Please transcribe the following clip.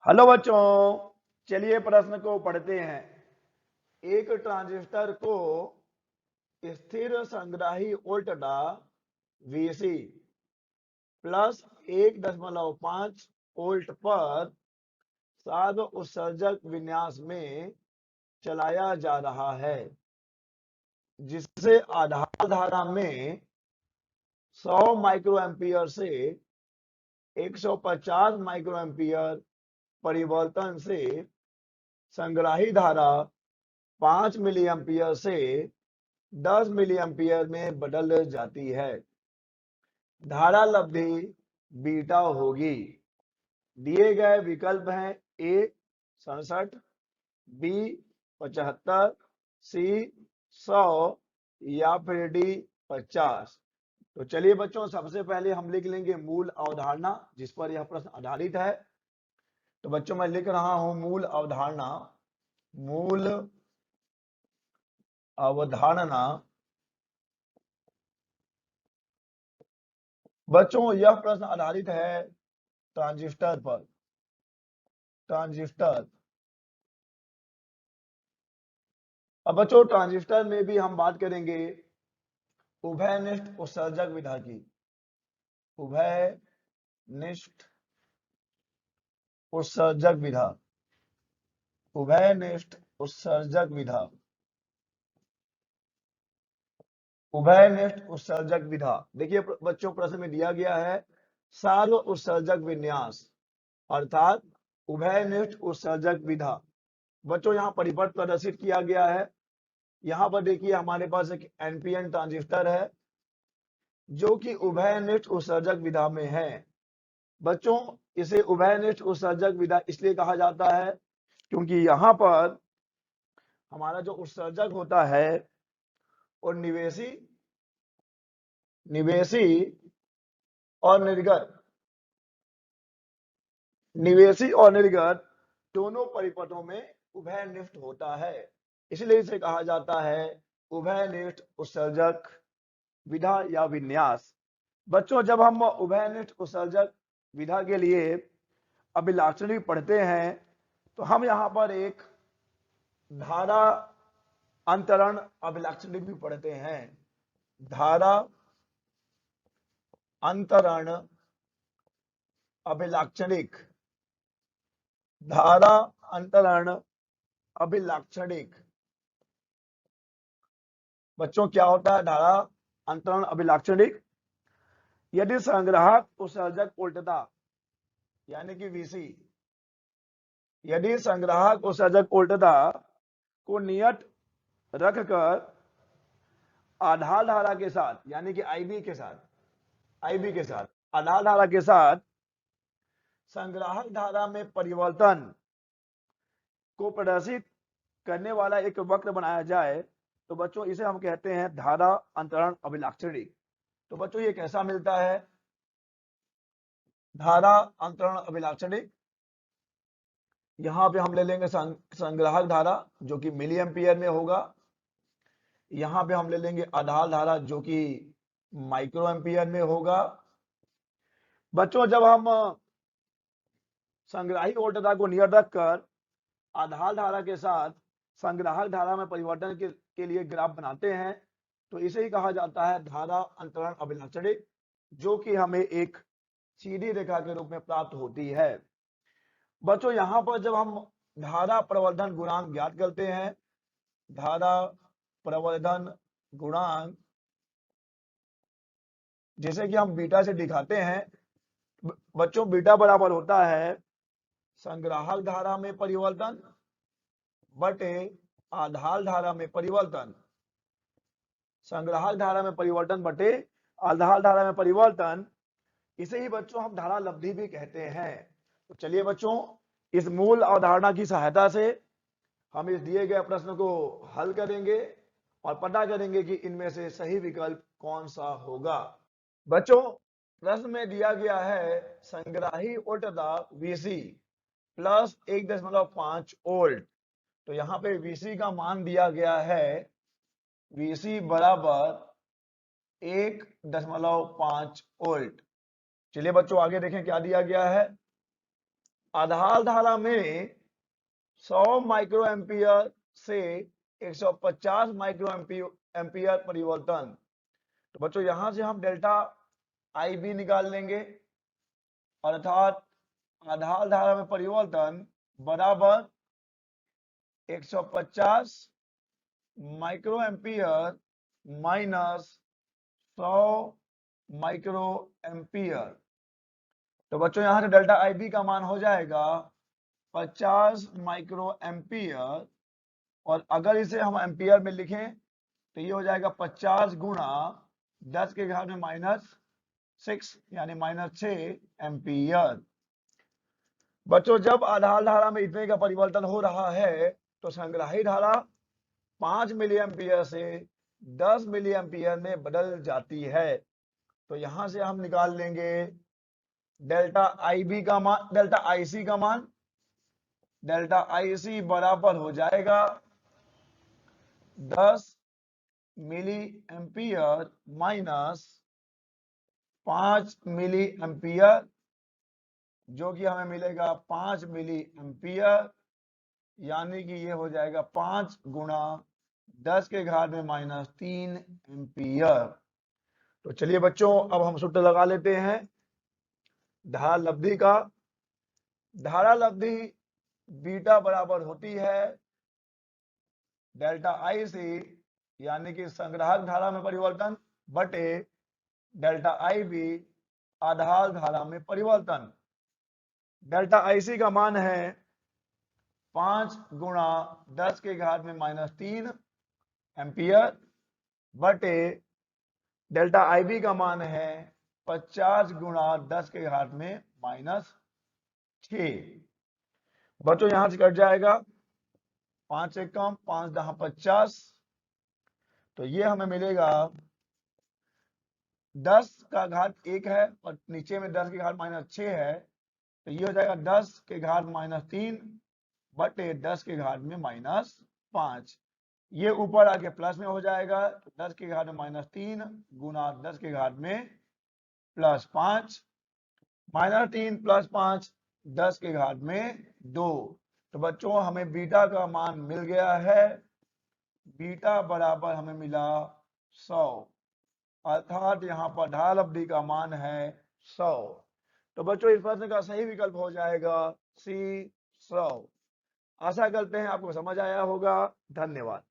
Hello बच्चों, चलिए प्रश्न को पढ़ते हैं। एक ट्रांजिस्टर को स्थिर संग्राही वोल्ट वीसी प्लस 1.5 वोल्ट पर सार्व उत्सर्जक विन्यास में चलाया जा रहा है, जिससे आधार धारा में 100 माइक्रो एम्पियर से 150 माइक्रो एम्पियर परिवर्तन से संग्राही धारा 5 मिली एम्पियर से 10 मिली एम्पियर में बदल जाती है। धारा लब्धि बीटा होगी। दिए गए विकल्प हैं ए 67, बी 75, सी 100 या फिर डी 50। तो चलिए बच्चों, सबसे पहले हम लिख लेंगे मूल अवधारणा जिस पर यह प्रश्न आधारित है। तो बच्चों मैं लिख रहा हूं मूल अवधारणा। मूल अवधारणा बच्चों, यह प्रश्न आधारित है ट्रांजिस्टर पर। ट्रांजिस्टर। अब बच्चों ट्रांजिस्टर में भी हम बात करेंगे उभयनिष्ठ उत्सर्जक विधा की। उभयनिष्ठ उत्सर्जक विधा। उभयनिष्ठ उत्सर्जक विधा। उभयनिष्ठ उत्सर्जक विधा। देखिए बच्चों, प्रश्न में दिया गया है सार्व उत्सर्जक विन्यास अर्थात उभयनिष्ठ उत्सर्जक विधा। बच्चों यहाँ परिपथ प्रदर्शित किया गया है। यहाँ पर देखिए हमारे पास एक एनपीएन ट्रांजिस्टर है जो कि उभयनिष्ठ उत्सर्जक विधा में है। बच्चों इसे उभयनिष्ठ उत्सर्जक विधा इसलिए कहा जाता है क्योंकि यहाँ पर हमारा जो उत्सर्जक होता है और निवेशी निवेशी और निर्गत निवेशी और निर्गत दोनों परिपथों में उभयनिष्ठ होता है, इसलिए इसे कहा जाता है उभयनिष्ठ उत्सर्जक विधा या विन्यास। बच्चों जब हम उभयनिष्ठ उत्सर्जक विधा के लिए अभिलाक्षणिक पढ़ते हैं तो हम यहाँ पर एक धारा अंतरण अभिलाक्षणिक भी पढ़ते हैं। धारा अंतरण अभिलाक्षणिक। धारा अंतरण अभिलाक्षणिक। बच्चों क्या होता है धारा अंतरण अभिलाक्षणिक? यदि संग्राहक उत्सर्जक उल्टता यानी कि वीसी, यदि संग्राहक उत्सर्जक उल्टता को नियत रखकर आधार धारा के साथ यानी कि आईबी के साथ आधार धारा के साथ संग्राहक धारा में परिवर्तन को प्रदर्शित करने वाला एक वक्र बनाया जाए तो बच्चों इसे हम कहते हैं धारा अंतरण अभिलाक्षणिक। तो बच्चों ये कैसा मिलता है धारा अंतरण अभिलाक्षणिक? यहां पे हम ले लेंगे संग्राहक धारा जो कि मिली एम्पियर में होगा। यहां पे हम ले लेंगे आधार धारा जो कि माइक्रो एम्पियर में होगा। बच्चों जब हम संग्राही वोल्टता को नियत रखकर आधार धारा के साथ संग्राहक धारा में परिवर्तन के लिए ग्राफ बनाते हैं तो इसे ही कहा जाता है धारा अंतरण अभिलाक्षणिक, जो कि हमें एक सीधी रेखा के रूप में प्राप्त होती है। बच्चों यहां पर जब हम धारा प्रवर्धन गुणांक ज्ञात करते हैं, धारा प्रवर्धन गुणांक जैसे कि हम बीटा से दिखाते हैं, बच्चों बीटा बराबर होता है संग्राहक धारा में परिवर्तन बटे आधार धारा में परिवर्तन। संग्राहक धारा में परिवर्तन बटे आधार धारा में परिवर्तन, इसे ही बच्चों हम धारा लब्धि भी कहते हैं। तो चलिए बच्चों इस मूल अवधारणा की सहायता से हम इस दिए गए प्रश्न को हल करेंगे और पता करेंगे कि इनमें से सही विकल्प कौन सा होगा। बच्चों प्रश्न में दिया गया है संग्राही वोल्टता वीसी प्लस 1.5 वोल्ट। तो यहाँ पे वीसी का मान दिया गया है वीसी बराबर 1.5 वोल्ट। चलिए बच्चों आगे देखें क्या दिया गया है। आधार धारा में 100 माइक्रो एम्पियर से 150 माइक्रो एम्पियर परिवर्तन। तो बच्चों यहां से हम डेल्टा आई बी निकाल लेंगे, अर्थात आधार धारा में परिवर्तन बराबर 150 micro ampere minus 100 micro ampere. तो बच्चों यहां से डेल्टा आई बी का मान हो जाएगा 50 माइक्रो एम्पियर, और अगर इसे हम एम्पियर में लिखें तो ये हो जाएगा 50 गुणा 10 के घात में -6 यानी -6 एम्पियर। बच्चों जब आधार धारा में इतने का परिवर्तन हो रहा है तो संग्राही धारा 5 मिली एम्पियर से 10 मिली एम्पियर में बदल जाती है। तो यहां से हम निकाल लेंगे डेल्टा आई बी का मान, डेल्टा आई सी का मान। डेल्टा आई सी बराबर हो जाएगा 10 milliampere minus 5 milliampere, जो कि हमें मिलेगा 5 मिली एम्पियर, यानी कि ये हो जाएगा 5 गुणा 10 के घात में -3 एम्पियर। तो चलिए बच्चों अब हम सूत्र लगा लेते हैं धारा लब्धि का। धारा लब्धि बीटा बराबर होती है डेल्टा आई सी, यानी कि संग्राहक धारा में परिवर्तन, बटे डेल्टा आई बी आधार धारा में परिवर्तन। डेल्टा आई सी का मान है 5 गुणा 10 के घात में -3 एम्पियर, बटे डेल्टा आई बी का मान है 50 गुणा 10 के घात में -6। बच्चों यहां से कट जाएगा 5 से कम, 5 दहा 50, तो ये हमें मिलेगा 10 का घात 1 है और नीचे में 10 के घात -6 है, तो ये हो जाएगा 10 के घात -3 बटे 10 के घात में -5। ये ऊपर आके प्लस में हो जाएगा, 10 के घात में -3 गुना 10 के घात में +5, -3 +5 10 के घात में 2। तो बच्चों हमें बीटा का मान मिल गया है, बीटा बराबर हमें मिला 100, अर्थात यहाँ पर ढाल अवधि का मान है 100। तो बच्चों इस प्रश्न का सही विकल्प हो जाएगा सी 100। आशा करते हैं आपको समझ आया होगा। धन्यवाद।